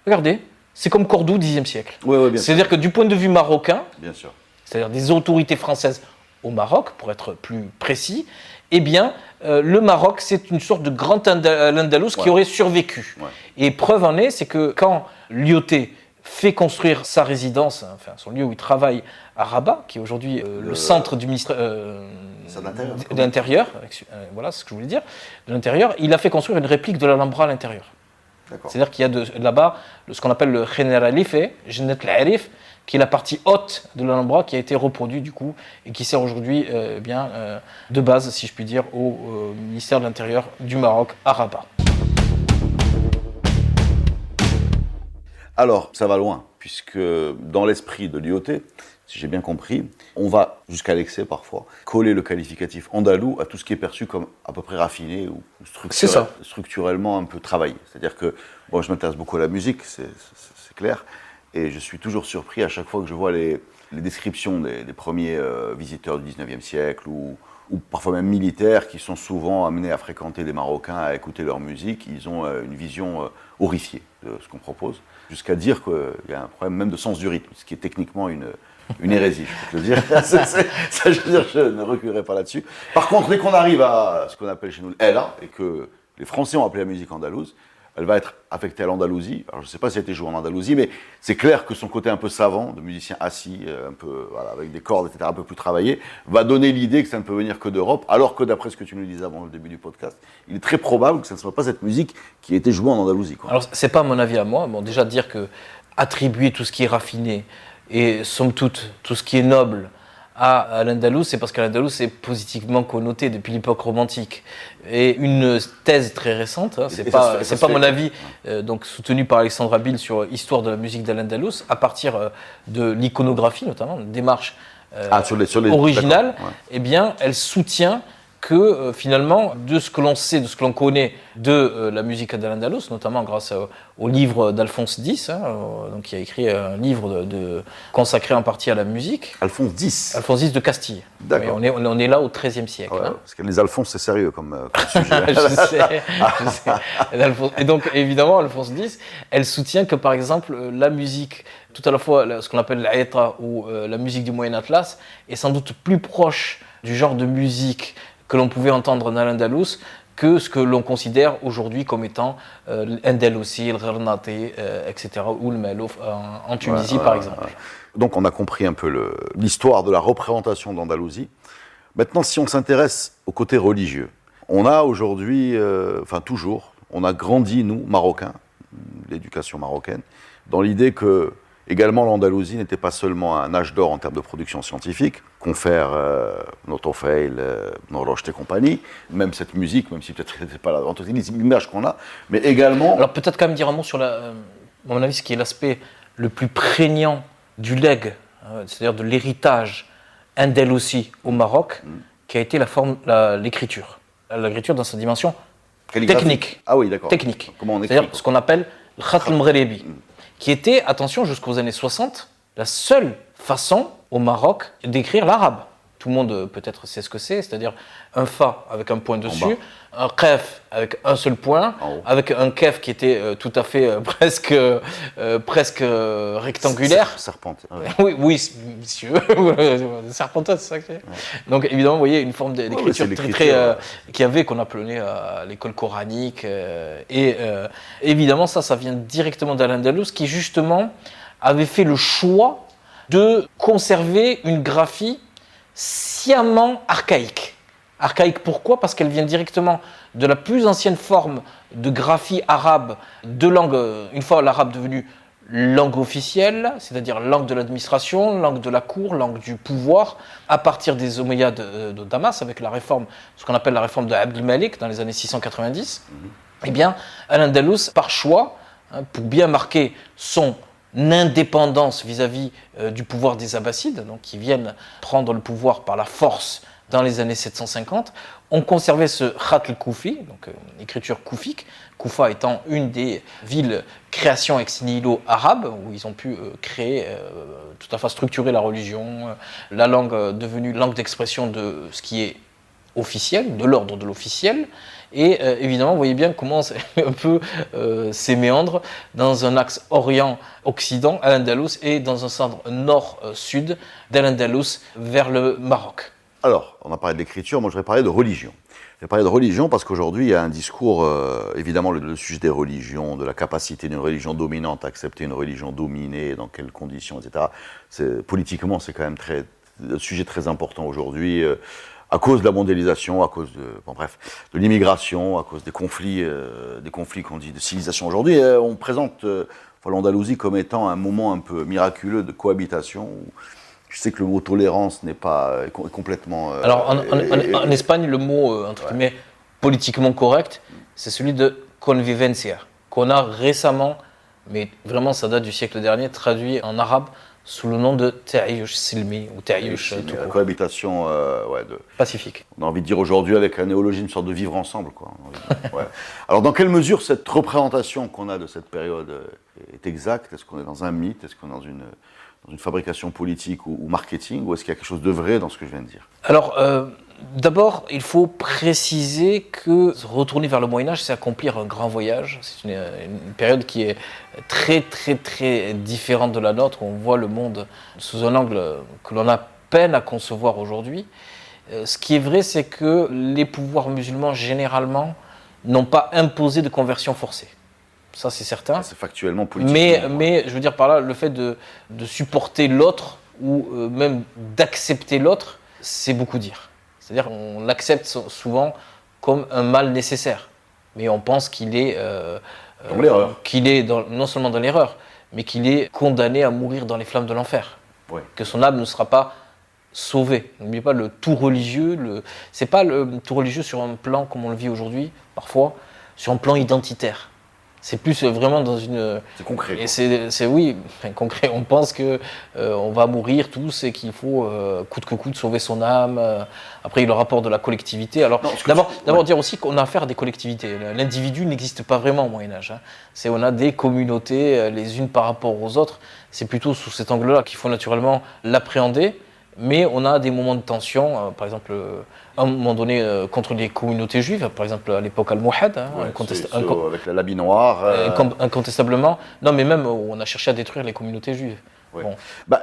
C: Regardez, c'est comme Cordoue, Xe siècle.
B: Oui,
C: c'est-à-dire que du point de vue marocain,
B: bien sûr.
C: C'est-à-dire des autorités françaises au Maroc, pour être plus précis, eh bien, le Maroc, c'est une sorte de grand Andalous qui aurait survécu. Ouais. Et preuve en est, c'est que quand Lyautey fait construire sa résidence, enfin son lieu où il travaille à Rabat, qui est aujourd'hui le centre du ministère de l'Intérieur, voilà ce que je voulais dire, de l'Intérieur, il a fait construire une réplique de l'Alhambra à l'intérieur. D'accord. C'est-à-dire qu'il y a là-bas ce qu'on appelle le Generalife, Jannat al-Arif, qui est la partie haute de l'Alhambra qui a été reproduit du coup et qui sert aujourd'hui de base, si je puis dire, au ministère de l'Intérieur du Maroc à Rabat.
B: Alors, ça va loin, puisque dans l'esprit de Lyautey, si j'ai bien compris, on va, jusqu'à l'excès parfois, coller le qualificatif andalou à tout ce qui est perçu comme à peu près raffiné ou structurellement un peu travaillé. C'est-à-dire que, moi je m'intéresse beaucoup à la musique, c'est clair, et je suis toujours surpris à chaque fois que je vois les descriptions des premiers visiteurs du 19e siècle ou parfois même militaires qui sont souvent amenés à fréquenter des Marocains, à écouter leur musique. Ils ont une vision horrifiée de ce qu'on propose, jusqu'à dire qu'il y a un problème même de sens du rythme, ce qui est techniquement une hérésie, je peux te le dire. Ça, je veux dire, je ne reculerai pas là-dessus. Par contre, dès qu'on arrive à ce qu'on appelle chez nous l'Ela, et que les Français ont appelé la musique andalouse, elle va être affectée à l'Andalousie. Alors, je ne sais pas si elle a été jouée en Andalousie, mais c'est clair que son côté un peu savant, de musicien assis, un peu, voilà, avec des cordes, etc., un peu plus travaillé, va donner l'idée que ça ne peut venir que d'Europe, alors que d'après ce que tu nous disais avant le début du podcast, il est très probable que ce ne soit pas cette musique qui a été jouée en Andalousie, quoi.
C: Alors, ce n'est pas mon avis à moi. Bon, déjà, dire que attribuer tout ce qui est raffiné et, somme toute, tout ce qui est noble à l'Andalous, c'est parce que l'Andalous est positivement connoté depuis l'époque romantique. Et une thèse très récente, c'est pas mon avis, donc soutenu par Alexandre Abil sur Histoire de la musique de l'Andalous, à partir de l'iconographie notamment, une démarche originale, ouais. Eh bien, elle soutient que finalement, de ce que l'on sait, de ce que l'on connaît de la musique de l'Andalous, notamment grâce au livre d'Alphonse X, donc qui a écrit un livre consacré en partie à la musique.
B: Alphonse X.
C: Alphonse X de Castille.
B: D'accord.
C: On est là au XIIIe siècle.
B: Ouais, parce que les Alphonses, c'est sérieux comme sujet.
C: je sais. Et donc, évidemment, Alphonse X, elle soutient que, par exemple, la musique, tout à la fois ce qu'on appelle l'Aïtra ou la musique du Moyen Atlas, est sans doute plus proche du genre de musique que l'on pouvait entendre dans l'Andalous que ce que l'on considère aujourd'hui comme étant l'Andalousie, le Gharnati, etc., ou le Malouf en Tunisie, par exemple.
B: Donc on a compris un peu l'histoire de la représentation d'Andalousie. Maintenant, si on s'intéresse au côté religieux, on a aujourd'hui, toujours, on a grandi, nous, Marocains, l'éducation marocaine, dans l'idée que également, l'Andalousie n'était pas seulement un âge d'or en termes de production scientifique, confère Notofeil, Norocht et compagnie, même cette musique, même si peut-être elle n'était pas là, en tout cas, les images qu'on a, mais également...
C: Alors peut-être quand même dire un mot sur, à mon avis, ce qui est l'aspect le plus prégnant du legs, c'est-à-dire de l'héritage andalousi au Maroc, qui a été l'écriture. L'écriture dans sa dimension technique.
B: Ah oui, d'accord.
C: Technique.
B: Comment on écrit,
C: c'est-à-dire ce qu'on appelle le khat al-Maghribi, qui était, attention, jusqu'aux années 60, la seule façon au Maroc d'écrire l'arabe. Tout le monde peut-être sait ce que c'est-à-dire un fa avec un point dessus, un qaf avec un seul point, avec un kef qui était tout à fait presque rectangulaire.
B: Serpente.
C: Oui, monsieur. Serpentin, c'est ça que c'est. Ouais. Donc évidemment, vous voyez une forme d'écriture très qui avait, qu'on appelait à l'école coranique. Et évidemment, ça vient directement d'Al-Andalus, qui justement avait fait le choix de conserver une graphie sciemment archaïque. Archaïque pourquoi ? Parce qu'elle vient directement de la plus ancienne forme de graphie arabe de langue, une fois l'arabe devenu langue officielle, c'est-à-dire langue de l'administration, langue de la cour, langue du pouvoir, à partir des Omeyyades de Damas, avec la réforme, ce qu'on appelle la réforme de Abd al-Malik dans les années 690, eh bien, Al-Andalus, par choix, pour bien marquer son indépendance vis-à-vis du pouvoir des Abbassides, donc qui viennent prendre le pouvoir par la force dans les années 750, ont conservé ce khat al-Koufi, donc écriture koufique, Koufa étant une des villes créations ex nihilo arabes, où ils ont pu créer, tout à fait structurer la religion, la langue devenue langue d'expression de ce qui est officiel, de l'ordre de l'officiel, et évidemment, vous voyez bien comment c'est un peu ces méandres dans un axe orient-occident, Al-Andalus, et dans un centre nord-sud d'Al-Andalus vers le Maroc.
B: Alors, on a parlé de l'écriture, moi je vais parler de religion. Je vais parler de religion parce qu'aujourd'hui il y a un discours, évidemment le sujet des religions, de la capacité d'une religion dominante à accepter une religion dominée, dans quelles conditions, etc. Politiquement c'est quand même un sujet très important aujourd'hui, à cause de la mondialisation, à cause de l'immigration, à cause des conflits qu'on dit de civilisation. Aujourd'hui on présente l'Andalousie comme étant un moment un peu miraculeux de cohabitation, où je sais que le mot tolérance n'est pas complètement...
C: Alors en Espagne, le mot, entre guillemets, politiquement correct, c'est celui de convivencia, qu'on a récemment, mais vraiment ça date du siècle dernier, traduit en arabe sous le nom de ta'ayush silmi ou ta'ayush
B: la cohabitation
C: pacifique.
B: On a envie de dire aujourd'hui avec un néologisme, une sorte de vivre ensemble, quoi. Alors dans quelle mesure cette représentation qu'on a de cette période est exacte ? Est-ce qu'on est dans un mythe ? Est-ce qu'on est dans une fabrication politique ou marketing, ou est-ce qu'il y a quelque chose de vrai dans ce que je viens de dire ?
C: Alors, d'abord, il faut préciser que retourner vers le Moyen-Âge, c'est accomplir un grand voyage. C'est une période qui est très, très, très différente de la nôtre, où on voit le monde sous un angle que l'on a peine à concevoir aujourd'hui. Ce qui est vrai, c'est que les pouvoirs musulmans, généralement, n'ont pas imposé de conversion forcée. Ça, c'est certain.
B: C'est factuellement politique.
C: Mais je veux dire par là, le fait de supporter l'autre ou même d'accepter l'autre, c'est beaucoup dire. C'est-à-dire qu'on l'accepte souvent comme un mal nécessaire. Mais on pense qu'il est,
B: dans l'erreur.
C: Non seulement dans l'erreur, mais qu'il est condamné à mourir dans les flammes de l'enfer.
B: Oui.
C: Que son âme ne sera pas sauvée. N'oubliez pas le tout religieux. C'est pas le tout religieux sur un plan comme on le vit aujourd'hui, parfois, sur un plan identitaire. C'est plus vraiment dans une...
B: C'est concret.
C: Et c'est oui, concret. On pense que on va mourir tous et qu'il faut coûte que coûte sauver son âme. Après, il y a le rapport de la collectivité. Alors, d'abord dire aussi qu'on a affaire à des collectivités. L'individu n'existe pas vraiment au Moyen-Âge. On a des communautés les unes par rapport aux autres. C'est plutôt sous cet angle-là qu'il faut naturellement l'appréhender. Mais on a des moments de tension, par exemple, à un moment donné, contre les communautés juives, par exemple à l'époque al-Mouhad,
B: avec l'habit noir.
C: Incontestablement. Non, mais même on a cherché à détruire les communautés juives.
B: Ouais.
C: Bon.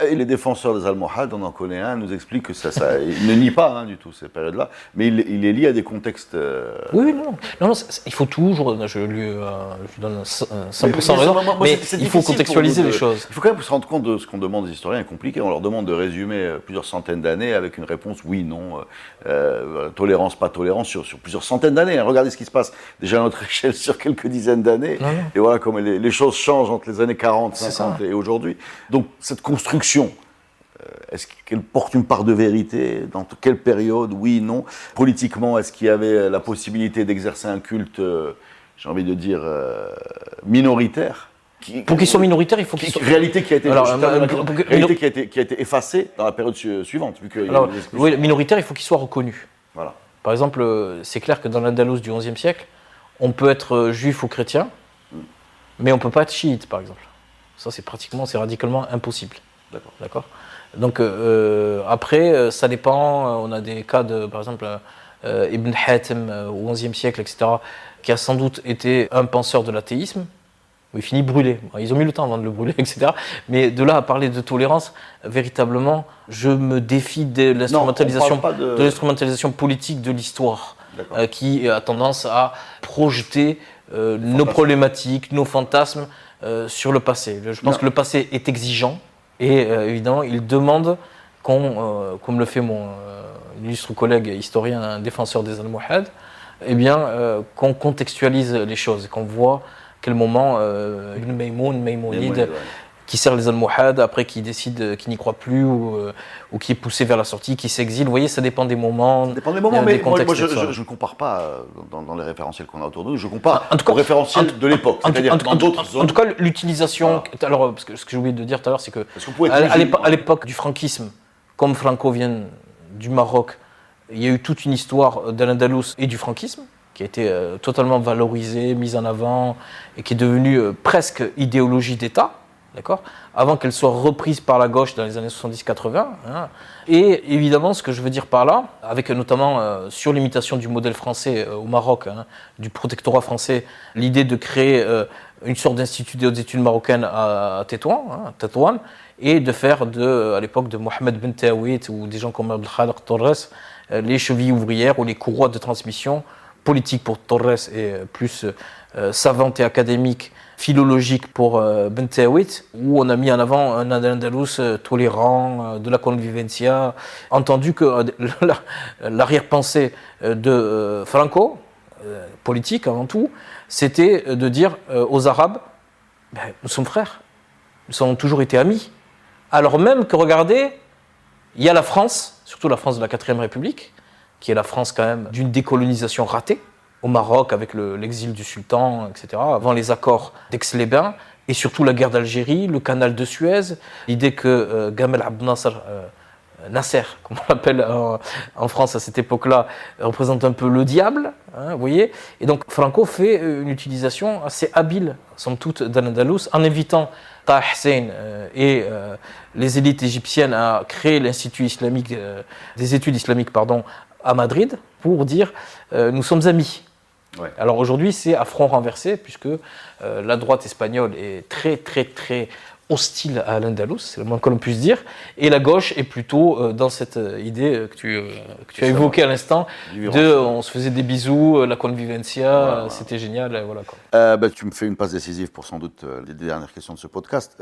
B: Et les défenseurs des Almohades, on en connaît un, nous explique que ça il ne nie pas du tout ces périodes-là, mais il les lie à des contextes.
C: Oui, non, il faut toujours, je lui donne 100% raison, mais il faut contextualiser les choses.
B: Il faut quand même se rendre compte de ce qu'on demande aux historiens, est compliqué. On leur demande de résumer plusieurs centaines d'années avec une réponse oui, non, tolérance, pas tolérance sur plusieurs centaines d'années. Regardez ce qui se passe déjà à notre échelle sur quelques dizaines d'années. Non. Et voilà comment les choses changent entre les années 40, 50 et aujourd'hui. Donc, cette construction, est-ce qu'elle porte une part de vérité ? Dans quelle période ? Oui, non. Politiquement, est-ce qu'il y avait la possibilité d'exercer un culte, j'ai envie de dire, minoritaire ?
C: Pour qu'il soit minoritaire, il faut qu'il soit...
B: Réalité qui a été effacée dans la période suivante.
C: Oui, minoritaire, il faut qu'il soit reconnu.
B: Voilà.
C: Par exemple, c'est clair que dans l'Andalous du XIe siècle, on peut être juif ou chrétien, mais on ne peut pas être chiite, par exemple. Ça, c'est radicalement impossible. D'accord. Donc, après, ça dépend. On a des cas de, par exemple, Ibn Hatim au XIe siècle, etc., qui a sans doute été un penseur de l'athéisme, où il finit brûlé. Ils ont mis le temps avant de le brûler, etc. Mais de là à parler de tolérance, véritablement, je me défie de l'instrumentalisation politique de l'histoire, qui a tendance à projeter nos problématiques, nos fantasmes sur le passé. Je pense que le passé est exigeant et évidemment il demande comme le fait mon illustre collègue historien, défenseur des Almohades, eh bien, qu'on contextualise les choses, qu'on voit quel moment Ibn Maïmonide, qui sert les Almohades, après qui décide qu'il n'y croit plus ou qui est poussé vers la sortie, qui s'exile. Vous voyez, ça dépend des moments.
B: Ça dépend des moments, mais moi,
C: contextes.
B: Je ne compare pas dans les référentiels qu'on a autour de nous, je compare aux référentiels de l'époque, c'est-à-dire dans d'autres zones.
C: En tout cas, l'utilisation. Voilà. Alors, parce que ce que j'ai oublié de dire tout à l'heure, c'est que à l'époque du franquisme, comme Franco vient du Maroc, il y a eu toute une histoire de l'Andalous et du franquisme qui a été totalement valorisée, mise en avant et qui est devenue presque idéologie d'État. D'accord ? Avant qu'elle soit reprise par la gauche dans les années 70-80. Hein. Et évidemment, ce que je veux dire par là, avec notamment sur l'imitation du modèle français au Maroc, hein, du protectorat français, l'idée de créer une sorte d'institut des hautes études marocaines à Tétouan, et de faire à l'époque de Mohamed Ben Taouit ou des gens comme Abdelkhalek Torres, les chevilles ouvrières ou les courroies de transmission politique pour Torres et plus savante et académique, philologique pour Ben Taouit, où on a mis en avant un Andalous tolérant, de la convivencia, entendu que l'arrière-pensée de Franco, politique avant tout, c'était de dire aux Arabes, nous sommes frères, nous avons toujours été amis, alors même que, regardez, il y a la France, surtout la France de la 4ème République, qui est la France quand même d'une décolonisation ratée, au Maroc avec l'exil du sultan, etc., avant les accords d'Aix-les-Bains, et surtout la guerre d'Algérie, le canal de Suez, l'idée que Gamal Abdel Nasser, comme on l'appelle en France à cette époque-là, représente un peu le diable, hein, vous voyez. Et donc Franco fait une utilisation assez habile, somme toute, d'Al-Andalus, en invitant Taha Hussein et les élites égyptiennes à créer l'Institut islamique, des études islamiques, à Madrid, pour dire nous sommes amis. Ouais. Alors aujourd'hui, c'est à front renversé, puisque la droite espagnole est très, très, très hostile à l'Andalous, c'est le moins que l'on puisse dire, et la gauche est plutôt dans cette idée que tu as évoquée à l'instant, on se faisait des bisous, la convivencia, voilà. C'était génial, voilà quoi.
B: Tu me fais une passe décisive pour sans doute les dernières questions de ce podcast.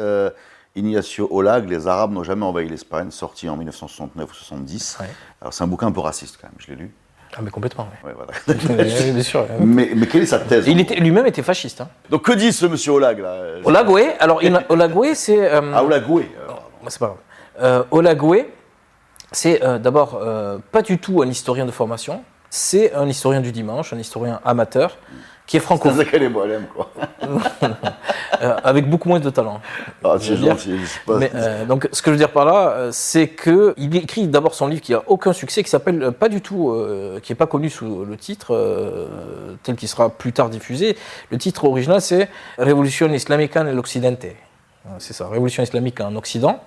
B: Ignacio Olag, Les Arabes n'ont jamais envahi l'Espagne, sorti en 1969 ou 70. Ouais. Alors c'est un bouquin un peu raciste quand même, je l'ai lu.
C: Ah mais complètement, oui.
B: Ouais, voilà.
C: Bien sûr.
B: Mais quelle est sa thèse?
C: Lui-même était fasciste. Hein.
B: Donc que dit ce monsieur Olag là?
C: Olagoué, alors Olagoué c'est...
B: Olagoué.
C: C'est pas grave. Olagoué, c'est d'abord pas du tout un historien de formation, c'est un historien du dimanche, un historien amateur, qui est francophone. Avec beaucoup moins de talent.
B: Ah, c'est gentil.
C: Donc, ce que je veux dire par là, c'est qu'il écrit d'abord son livre qui n'a aucun succès, qui s'appelle pas du tout, qui n'est pas connu sous le titre tel qu'il sera plus tard diffusé. Le titre original, c'est Révolution islamique en l'Occidente. C'est ça, Révolution islamique en Occident.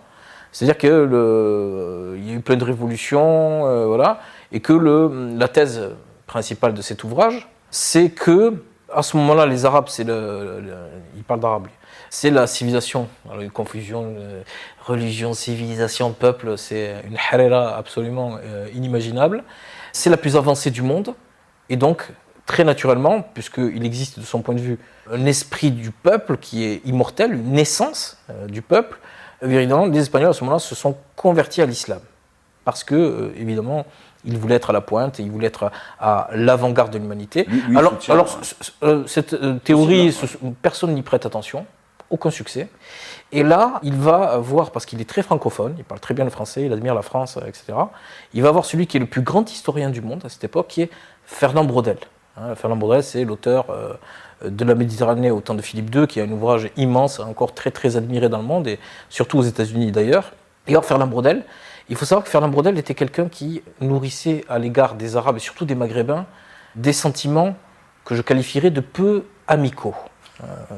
C: C'est-à-dire qu'il y a eu plein de révolutions, voilà, et que la thèse principale de cet ouvrage, c'est que à ce moment-là, les Arabes, il parle d'arabe, c'est la civilisation. Alors, une confusion, religion, civilisation, peuple, c'est une harira absolument inimaginable. C'est la plus avancée du monde, et donc, très naturellement, puisqu'il existe de son point de vue un esprit du peuple qui est immortel, une naissance du peuple, évidemment, les Espagnols, à ce moment-là, se sont convertis à l'islam. Parce que, évidemment, ils voulaient être à la pointe, et ils voulaient être à l'avant-garde de l'humanité. Cette théorie, personne n'y prête attention, aucun succès. Et là, il va voir, parce qu'il est très francophone, il parle très bien le français, il admire la France, etc. Il va voir celui qui est le plus grand historien du monde à cette époque, qui est Fernand Braudel. Fernand Braudel, c'est l'auteur de la Méditerranée au temps de Philippe II, qui a un ouvrage immense, encore très très admiré dans le monde, et surtout aux États-Unis d'ailleurs. Et alors Fernand Braudel, il faut savoir que Fernand Braudel était quelqu'un qui nourrissait à l'égard des Arabes et surtout des Maghrébins des sentiments que je qualifierais de peu amicaux.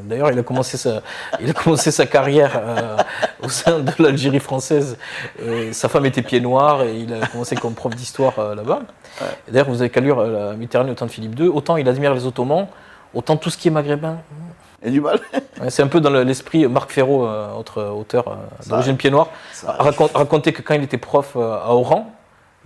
C: D'ailleurs, il a commencé sa carrière au sein de l'Algérie française. Sa femme était pied noir et il a commencé comme prof d'histoire là-bas. Ouais. D'ailleurs, vous avez qu'à lire la Méditerranée au temps de Philippe II. Autant il admire les Ottomans, autant tout ce qui est maghrébin.
B: Il y a du mal.
C: C'est un peu dans l'esprit. Marc Ferraud, autre auteur d'origine pied noir, racontait que quand il était prof à Oran,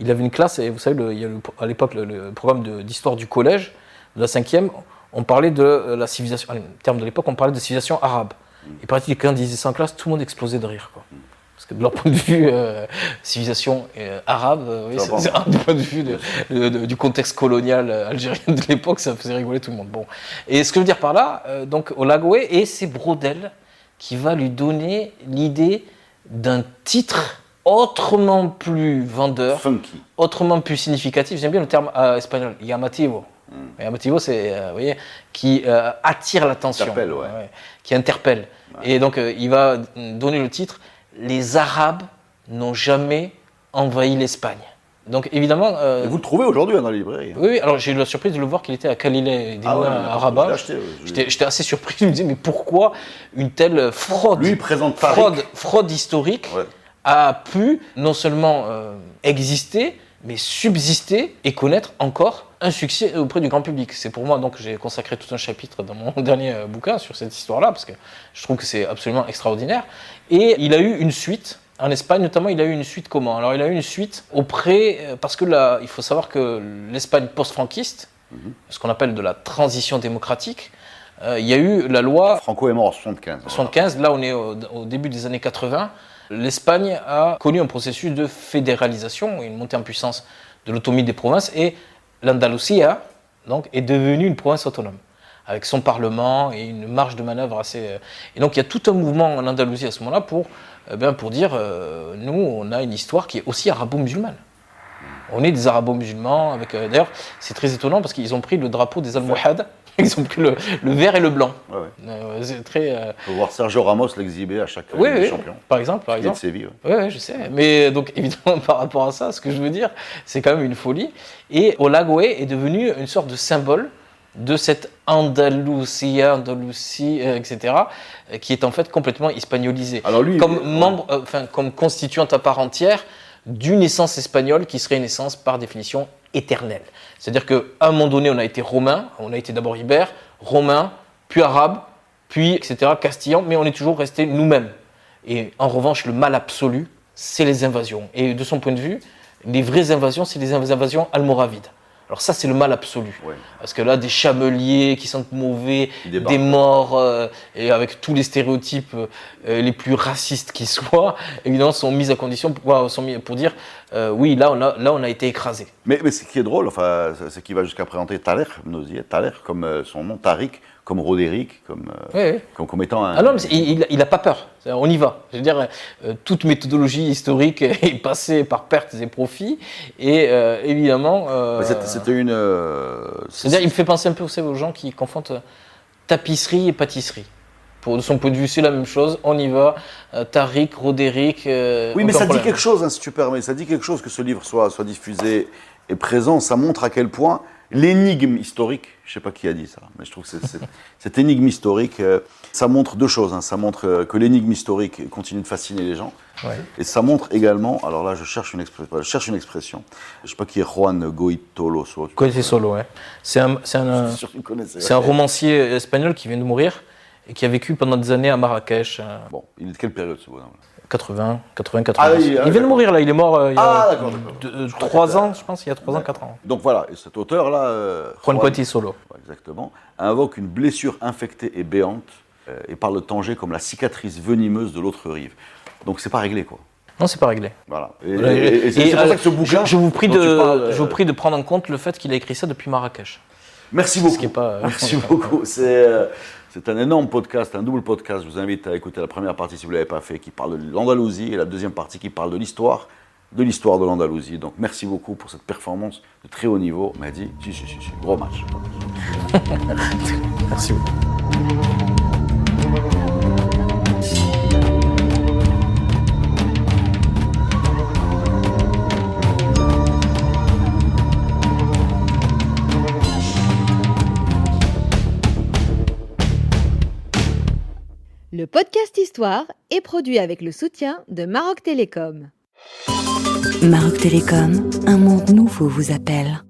C: il avait une classe, et vous savez, il y a à l'époque le programme d'histoire du collège, de la 5e, on parlait de la civilisation, en termes de l'époque, on parlait de civilisation arabe. Et paraît-il que quand il disait ça en classe, tout le monde explosait de rire, quoi. parce que de leur point de vue civilisation arabe, oui, c'est un point de vue du contexte colonial algérien de l'époque, ça faisait rigoler tout le monde. Bon. Et ce que je veux dire par là, donc Olagoué, et c'est Braudel qui va lui donner l'idée d'un titre autrement plus vendeur,
B: funky,
C: autrement plus significatif. J'aime bien le terme espagnol, llamativo. Llamativo, c'est, vous voyez, qui attire l'attention, qui interpelle. Ouais. Et donc, il va donner le titre « Les Arabes n'ont jamais envahi l'Espagne ». Donc, évidemment...
B: et vous le trouvez aujourd'hui dans la librairie.
C: Oui, alors j'ai eu la surprise de le voir qu'il était à Khalileh à Rabat. J'étais assez surpris, je me disais, mais pourquoi une telle fraude,
B: lui, il présente
C: fraude historique a pu non seulement exister, mais subsister et connaître encore un succès auprès du grand public. C'est pour moi, donc j'ai consacré tout un chapitre dans mon dernier bouquin sur cette histoire-là, parce que je trouve que c'est absolument extraordinaire. Et il a eu une suite, en Espagne notamment, il a eu une suite comment ? Alors il a eu une suite auprès, parce que là, il faut savoir que l'Espagne post-franquiste, ce qu'on appelle de la transition démocratique, il y a eu la loi...
B: Franco est mort en 75.
C: 75, là on est au début des années 80. L'Espagne a connu un processus de fédéralisation, une montée en puissance de l'autonomie des provinces, et l'Andalousie donc, est devenue une province autonome, avec son parlement et une marge de manœuvre assez... Et donc il y a tout un mouvement en Andalousie à ce moment-là pour dire, nous on a une histoire qui est aussi arabo-musulmane. On est des arabo-musulmans, avec... d'ailleurs c'est très étonnant parce qu'ils ont pris le drapeau des Almohades, ils ont pris le vert et le blanc. C'est très...
B: On peut voir Sergio Ramos l'exhiber à chaque champion.
C: Par exemple.
B: Il est de Séville.
C: Oui, je sais. Mais donc, évidemment, par rapport à ça, ce que je veux dire, c'est quand même une folie. Et Olagoué est devenu une sorte de symbole de cette Andalousie, etc., qui est en fait complètement hispaniolisée.
B: Alors lui,
C: comme constituante à part entière d'une essence espagnole qui serait une essence par définition éternelle. C'est-à-dire qu'à un moment donné, on a été romain, on a été d'abord ibère, romain, puis arabe, puis etc., castillan, mais on est toujours resté nous-mêmes. Et en revanche, le mal absolu, c'est les invasions. Et de son point de vue, les vraies invasions, c'est les invasions almoravides. Alors ça, c'est le mal absolu. Ouais. Parce que là, des chameliers qui sentent mauvais, des morts, et avec tous les stéréotypes les plus racistes qui soient, évidemment, sont mis à condition pour dire, oui, là, on a été écrasé.
B: Mais ce qui est drôle, c'est qu'il va jusqu'à présenter Tariq comme son nom, Tariq, comme Roderick, comme étant un...
C: Ah non, mais il n'a pas peur, on y va. Je veux dire, toute méthodologie historique est passée par pertes et profits, et évidemment...
B: C'était une...
C: C'est-à-dire, il me fait penser un peu aux gens qui confondent tapisserie et pâtisserie. De son point de vue, c'est la même chose, on y va, Tariq, Roderick...
B: oui, mais ça dit quelque chose, si tu permets, ça dit quelque chose que ce livre soit diffusé et présent, ça montre à quel point l'énigme historique, je ne sais pas qui a dit ça, mais je trouve que cette énigme historique, ça montre deux choses. Ça montre que l'énigme historique continue de fasciner les gens. Ouais. Et ça montre également, alors là je cherche une expression, je ne sais pas qui est Juan Goytisolo.
C: Goytisolo, ouais. C'est un romancier espagnol qui vient de mourir et qui a vécu pendant des années à Marrakech.
B: Bon, il est de quelle période ce bonhomme ?
C: 80. Il vient de mourir là, il est mort il y a 3 ans, je pense, il y a 3 ans, 4 ans.
B: Donc voilà, et cet auteur-là,
C: Juan Goytisolo,
B: exactement, invoque une blessure infectée et béante et parle de Tanger comme la cicatrice venimeuse de l'autre rive. Donc c'est pas réglé, quoi.
C: Non, c'est pas réglé.
B: Voilà. Et c'est pour ça que ce bouquin...
C: Je vous prie de prendre en compte le fait qu'il a écrit ça depuis Marrakech.
B: Merci beaucoup. Merci beaucoup. C'est un énorme podcast, un double podcast. Je vous invite à écouter la première partie si vous ne l'avez pas fait, qui parle de l'Andalousie, et la deuxième partie qui parle de l'histoire de l'Andalousie. Donc merci beaucoup pour cette performance de très haut niveau. Mehdi, gros match.
C: Merci beaucoup.
A: Le podcast Histoire est produit avec le soutien de Maroc Télécom.
D: Maroc Télécom, un monde nouveau vous appelle.